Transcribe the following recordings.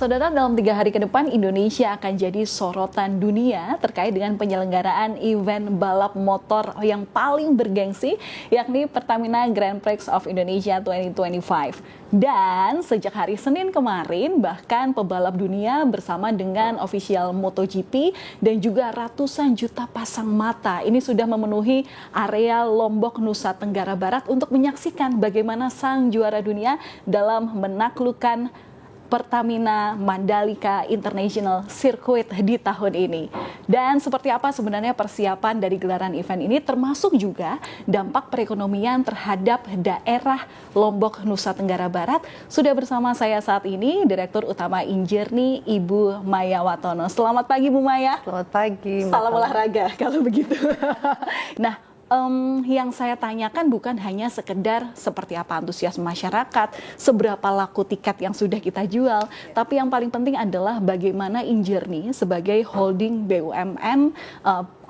Saudara, dalam 3 hari ke depan Indonesia akan jadi sorotan dunia terkait dengan penyelenggaraan event balap motor yang paling bergengsi, yakni Pertamina Grand Prix of Indonesia 2025. Dan sejak hari Senin kemarin, bahkan pebalap dunia bersama dengan ofisial MotoGP dan juga ratusan juta pasang mata ini sudah memenuhi area Lombok, Nusa Tenggara Barat untuk menyaksikan bagaimana sang juara dunia dalam menaklukkan Pertamina Mandalika International Circuit di tahun ini. Dan seperti apa sebenarnya persiapan dari gelaran event ini, termasuk juga dampak perekonomian terhadap daerah Lombok, Nusa Tenggara Barat. Sudah bersama saya saat ini Direktur Utama Injerni, Ibu Maya Watono. Selamat pagi Bu Maya. Selamat pagi. Salam olahraga kalau begitu. Nah, yang saya tanyakan bukan hanya sekedar seperti apa antusias masyarakat, seberapa laku tiket yang sudah kita jual, tapi yang paling penting adalah bagaimana Injerni sebagai holding BUMN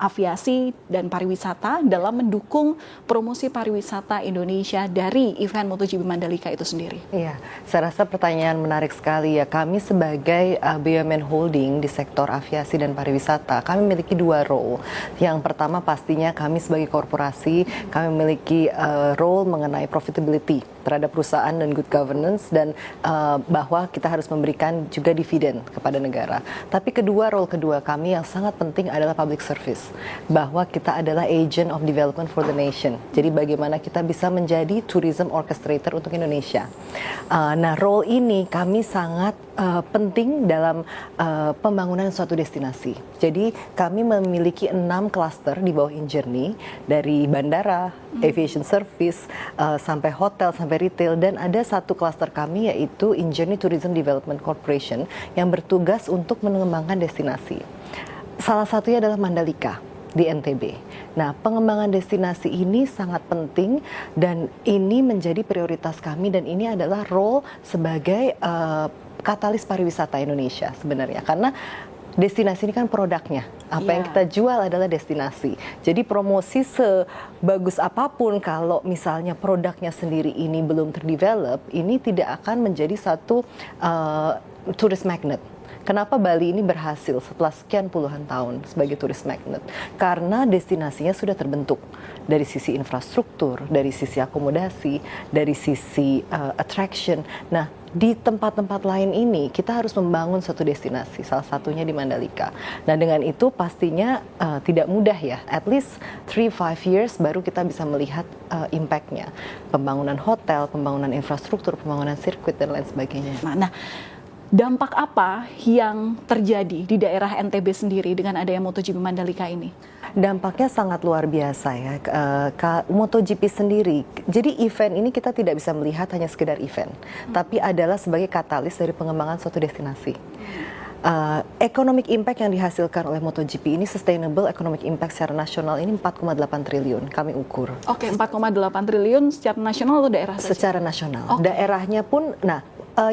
aviasi dan pariwisata dalam mendukung promosi pariwisata Indonesia dari event MotoGP Mandalika itu sendiri. Iya, saya rasa pertanyaan menarik sekali ya. Kami sebagai BUMN holding di sektor aviasi dan pariwisata, kami memiliki 2 role. Yang pertama pastinya kami sebagai korporasi, kami memiliki role mengenai profitability terhadap perusahaan dan good governance, dan bahwa kita harus memberikan juga dividen kepada negara. Tapi role kedua kami yang sangat penting adalah public service, bahwa kita adalah agent of development for the nation. Jadi bagaimana kita bisa menjadi tourism orchestrator untuk Indonesia. Nah, role ini kami sangat penting dalam pembangunan suatu destinasi. Jadi kami memiliki 6 klaster di bawah Injerni, dari bandara, aviation service, sampai hotel, sampai retail, dan ada satu klaster kami yaitu Injerni Tourism Development Corporation yang bertugas untuk mengembangkan destinasi. Salah satunya adalah Mandalika di NTB. Nah, pengembangan destinasi ini sangat penting dan ini menjadi prioritas kami, dan ini adalah role sebagai katalis pariwisata Indonesia sebenarnya, karena destinasi ini kan produknya. Apa yang kita jual adalah destinasi. Jadi promosi sebagus apapun, kalau misalnya produknya sendiri ini belum terdevelop, ini tidak akan menjadi satu tourist magnet. Kenapa Bali ini berhasil setelah sekian puluhan tahun sebagai tourist magnet? Karena destinasinya sudah terbentuk dari sisi infrastruktur, dari sisi akomodasi, dari sisi attraction. Nah, di tempat-tempat lain ini kita harus membangun suatu destinasi, salah satunya di Mandalika. Nah, dengan itu pastinya tidak mudah ya. At least 3-5 years baru kita bisa melihat impact-nya. Pembangunan hotel, pembangunan infrastruktur, pembangunan sirkuit, dan lain sebagainya. Nah, dampak apa yang terjadi di daerah NTB sendiri dengan adanya MotoGP Mandalika ini? Dampaknya sangat luar biasa ya. MotoGP sendiri, jadi event ini kita tidak bisa melihat hanya sekedar event, tapi adalah sebagai katalis dari pengembangan suatu destinasi. Economic impact yang dihasilkan oleh MotoGP ini, sustainable economic impact secara nasional ini 4,8 triliun kami ukur. Oke, 4,8 triliun secara nasional atau daerah saja? Secara nasional. Daerahnya pun,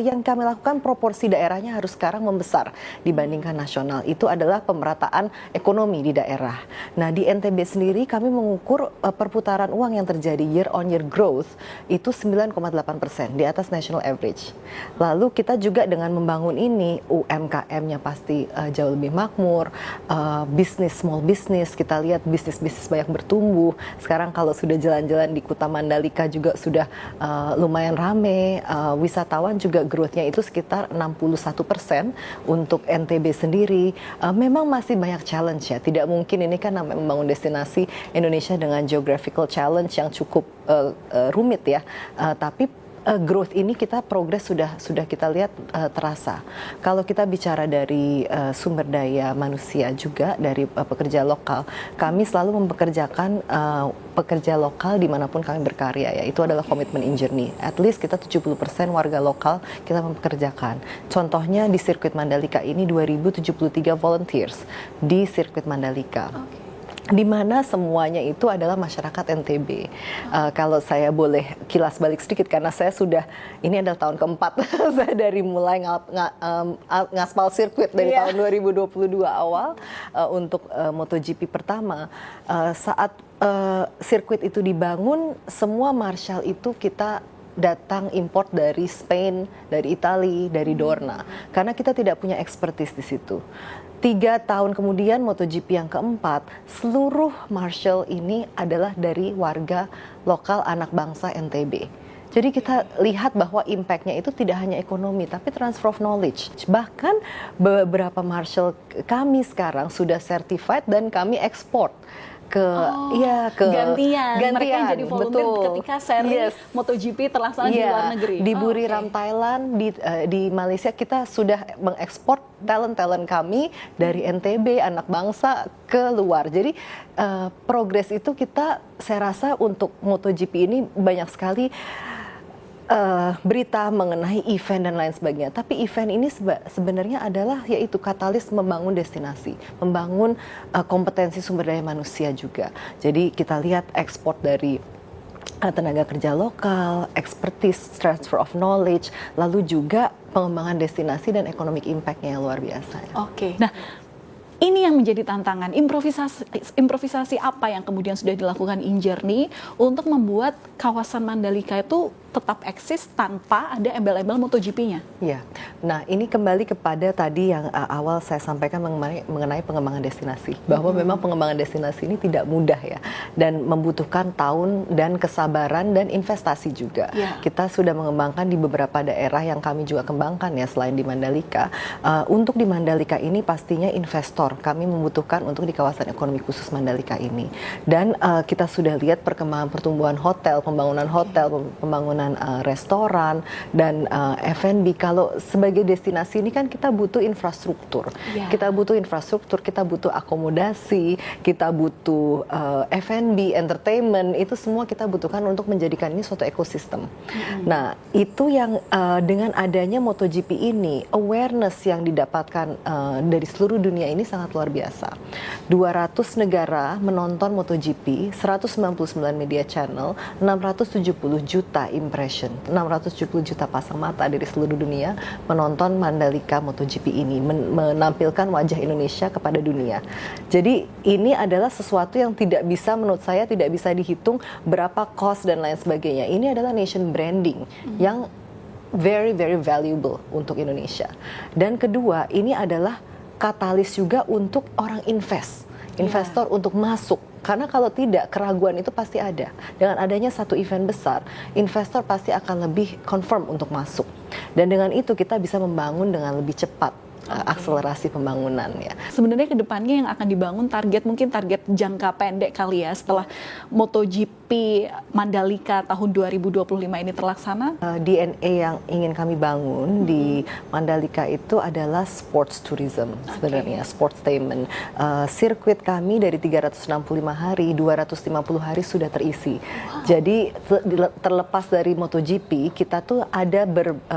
yang kami lakukan proporsi daerahnya harus sekarang membesar dibandingkan nasional. Itu adalah pemerataan ekonomi di daerah. Nah, di NTB sendiri kami mengukur perputaran uang yang terjadi year on year growth itu 9,8% di atas national average. Lalu kita juga dengan membangun ini, UMKM-nya pasti jauh lebih makmur, bisnis, small business, kita lihat bisnis-bisnis banyak bertumbuh. Sekarang kalau sudah jalan-jalan di Kuta Mandalika juga sudah lumayan rame, wisatawan juga growth-nya itu sekitar 61% untuk NTB sendiri. Memang masih banyak challenge ya, tidak mungkin, ini kan namanya membangun destinasi Indonesia dengan geographical challenge yang cukup rumit ya, tapi growth ini kita progres sudah kita lihat terasa. Kalau kita bicara dari sumber daya manusia juga dari pekerja lokal, kami selalu mempekerjakan pekerja lokal dimanapun kami berkarya ya. Itu adalah komitmen Injerni. At least kita 70% warga lokal kita mempekerjakan. Contohnya di sirkuit Mandalika ini 2073 volunteers di sirkuit Mandalika. Di mana semuanya itu adalah masyarakat NTB. Kalau saya boleh kilas balik sedikit, karena saya sudah, ini adalah tahun keempat saya dari mulai ngaspal sirkuit dari tahun 2022 awal untuk MotoGP pertama. Saat sirkuit itu dibangun, semua marshal itu kita datang import dari Spain, dari Italia, dari Dorna, karena kita tidak punya expertise di situ. 3 tahun kemudian MotoGP yang keempat, seluruh marshal ini adalah dari warga lokal anak bangsa NTB. Jadi kita lihat bahwa impact-nya itu tidak hanya ekonomi, tapi transfer of knowledge. Bahkan beberapa marshal kami sekarang sudah certified dan kami ekspor ke gantian mereka jadi volunteer ketika seri MotoGP terlaksana di luar negeri. Di Buriram Thailand, di Malaysia kita sudah mengekspor talent kami dari NTB anak bangsa ke luar. Jadi progres itu saya rasa untuk MotoGP ini banyak sekali berita mengenai event dan lain sebagainya. Tapi event ini sebenarnya adalah yaitu katalis membangun destinasi, membangun kompetensi sumber daya manusia juga. Jadi kita lihat ekspor dari tenaga kerja lokal, expertise, transfer of knowledge, lalu juga pengembangan destinasi dan economic impact-nya yang luar biasa. Oke. Nah, ini yang menjadi tantangan. Improvisasi apa yang kemudian sudah dilakukan InJourney untuk membuat kawasan Mandalika itu tetap eksis tanpa ada embel-embel MotoGP-nya? Ya, nah ini kembali kepada tadi yang awal saya sampaikan mengenai pengembangan destinasi. Bahwa memang pengembangan destinasi ini tidak mudah ya. Dan membutuhkan tahun dan kesabaran dan investasi juga. Kita sudah mengembangkan di beberapa daerah yang kami juga kembangkan ya selain di Mandalika. Untuk di Mandalika ini pastinya investor kami membutuhkan untuk di kawasan ekonomi khusus Mandalika ini. Dan kita sudah lihat perkembangan pertumbuhan hotel, pembangunan restoran dan F&B. Kalau sebagai destinasi ini kan kita butuh infrastruktur. Kita butuh infrastruktur, kita butuh akomodasi, kita butuh F&B, entertainment, itu semua kita butuhkan untuk menjadikan ini suatu ekosistem. Nah, itu yang dengan adanya MotoGP ini, awareness yang didapatkan dari seluruh dunia ini sangat luar biasa. 200 negara menonton MotoGP, 199 media channel, 670 juta impression, 670 juta pasang mata dari seluruh dunia menonton Mandalika MotoGP ini, menampilkan wajah Indonesia kepada dunia. Jadi ini adalah sesuatu yang tidak bisa, menurut saya tidak bisa dihitung berapa cost dan lain sebagainya. Ini adalah nation branding yang very very valuable untuk Indonesia. Dan kedua, ini adalah katalis juga untuk orang investor untuk masuk. Karena kalau tidak, keraguan itu pasti ada. Dengan adanya satu event besar, investor pasti akan lebih confirm untuk masuk. Dan dengan itu kita bisa membangun dengan lebih cepat akselerasi pembangunan ya. Sebenarnya ke depannya yang akan dibangun mungkin target jangka pendek kali ya setelah MotoGP Mandalika tahun 2025 ini terlaksana. DNA yang ingin kami bangun di Mandalika itu adalah sports tourism sebenarnya, sportstainment. Sirkuit kami dari 365 hari, 250 hari sudah terisi. Jadi terlepas dari MotoGP, kita tuh ada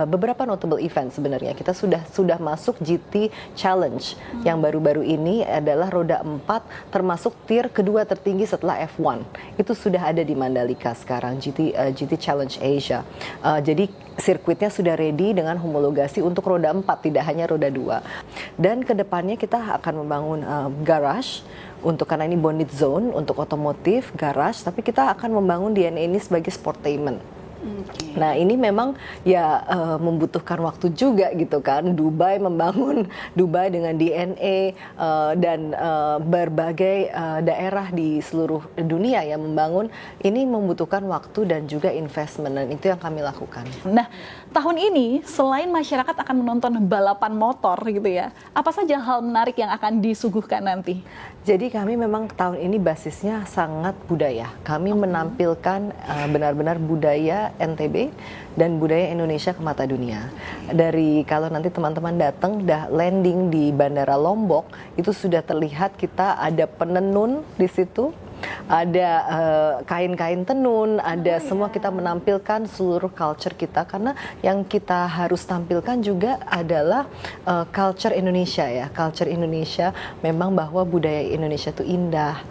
beberapa notable event sebenarnya. Kita sudah masuk GT Challenge yang baru-baru ini adalah roda 4 termasuk tier kedua tertinggi setelah F1. Itu sudah ada di Mandalika sekarang, GT Challenge Asia. Jadi sirkuitnya sudah ready dengan homologasi untuk roda 4, tidak hanya roda 2. Dan kedepannya kita akan membangun garage karena ini bonded zone untuk otomotif, garage, tapi kita akan membangun DNA ini sebagai sportainment. Nah ini memang ya membutuhkan waktu juga gitu kan. Membangun Dubai dengan DNA dan berbagai daerah di seluruh dunia yang membangun ini membutuhkan waktu dan juga investment, dan itu yang kami lakukan. Nah tahun ini selain masyarakat akan menonton balapan motor gitu ya, apa saja hal menarik yang akan disuguhkan nanti? Jadi kami memang tahun ini basisnya sangat budaya. Kami menampilkan benar-benar budaya NTB dan budaya Indonesia ke mata dunia. Dari kalau nanti teman-teman datang landing di Bandara Lombok, itu sudah terlihat kita ada penenun di situ. Ada kain-kain tenun, ada semua kita menampilkan seluruh culture kita, karena yang kita harus tampilkan juga adalah culture Indonesia ya. Culture Indonesia memang bahwa budaya Indonesia itu indah,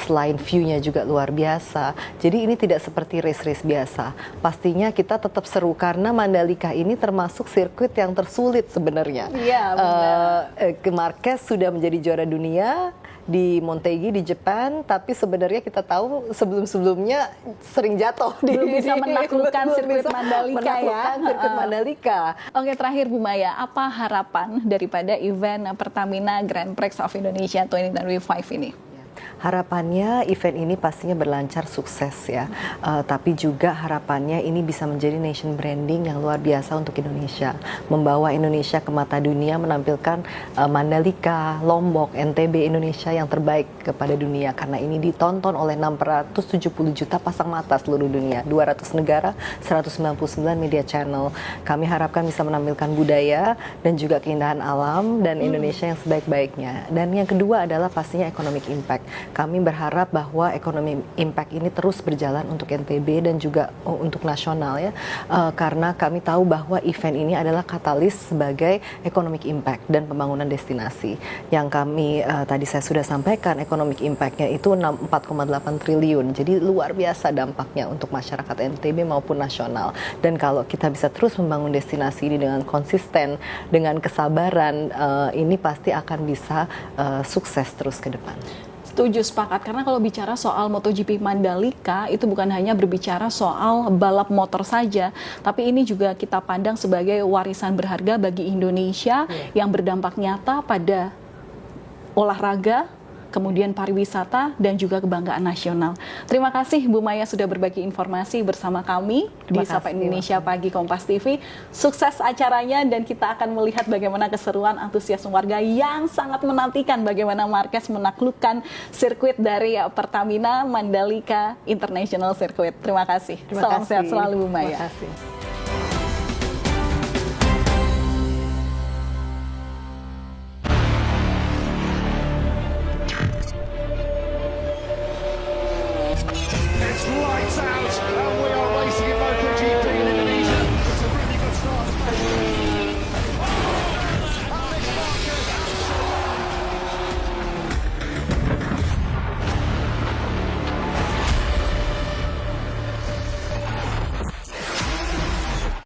selain view-nya juga luar biasa. Jadi ini tidak seperti race-race biasa. Pastinya kita tetap seru karena Mandalika ini termasuk sirkuit yang tersulit sebenarnya. Iya, benar. Marquez sudah menjadi juara dunia. di Motegi di Jepang, tapi sebenarnya kita tahu sebelum-sebelumnya sering jatuh belum bisa menaklukkan sirkuit Mandalika sirkuit Mandalika. Oke, terakhir Bu Maya, apa harapan daripada event Pertamina Grand Prix of Indonesia 2025 ini? Harapannya event ini pastinya berlancar sukses ya, tapi juga harapannya ini bisa menjadi nation branding yang luar biasa untuk Indonesia, membawa Indonesia ke mata dunia, menampilkan Mandalika, Lombok, NTB Indonesia yang terbaik kepada dunia, karena ini ditonton oleh 670 juta pasang mata seluruh dunia, 200 negara, 199 media channel. Kami harapkan bisa menampilkan budaya dan juga keindahan alam dan Indonesia yang sebaik-baiknya. Dan yang kedua adalah pastinya economic impact. Kami berharap bahwa ekonomi impact ini terus berjalan untuk NTB dan juga untuk nasional ya, karena kami tahu bahwa event ini adalah katalis sebagai economic impact dan pembangunan destinasi. Yang kami tadi saya sudah sampaikan, economic impact-nya itu 4,8 triliun, jadi luar biasa dampaknya untuk masyarakat NTB maupun nasional. Dan kalau kita bisa terus membangun destinasi ini dengan konsisten, dengan kesabaran, ini pasti akan bisa sukses terus ke depan. Setuju, sepakat. Karena kalau bicara soal MotoGP Mandalika, itu bukan hanya berbicara soal balap motor saja, tapi ini juga kita pandang sebagai warisan berharga bagi Indonesia yang berdampak nyata pada olahraga, kemudian pariwisata, dan juga kebanggaan nasional. Terima kasih Bu Maya sudah berbagi informasi bersama kami di Sapa Indonesia Pagi Kompas TV. Sukses acaranya dan kita akan melihat bagaimana keseruan antusiasme warga yang sangat menantikan bagaimana Marquez menaklukkan sirkuit dari Pertamina Mandalika International Circuit. Terima kasih. Salam sehat selalu Bu Maya. Terima kasih.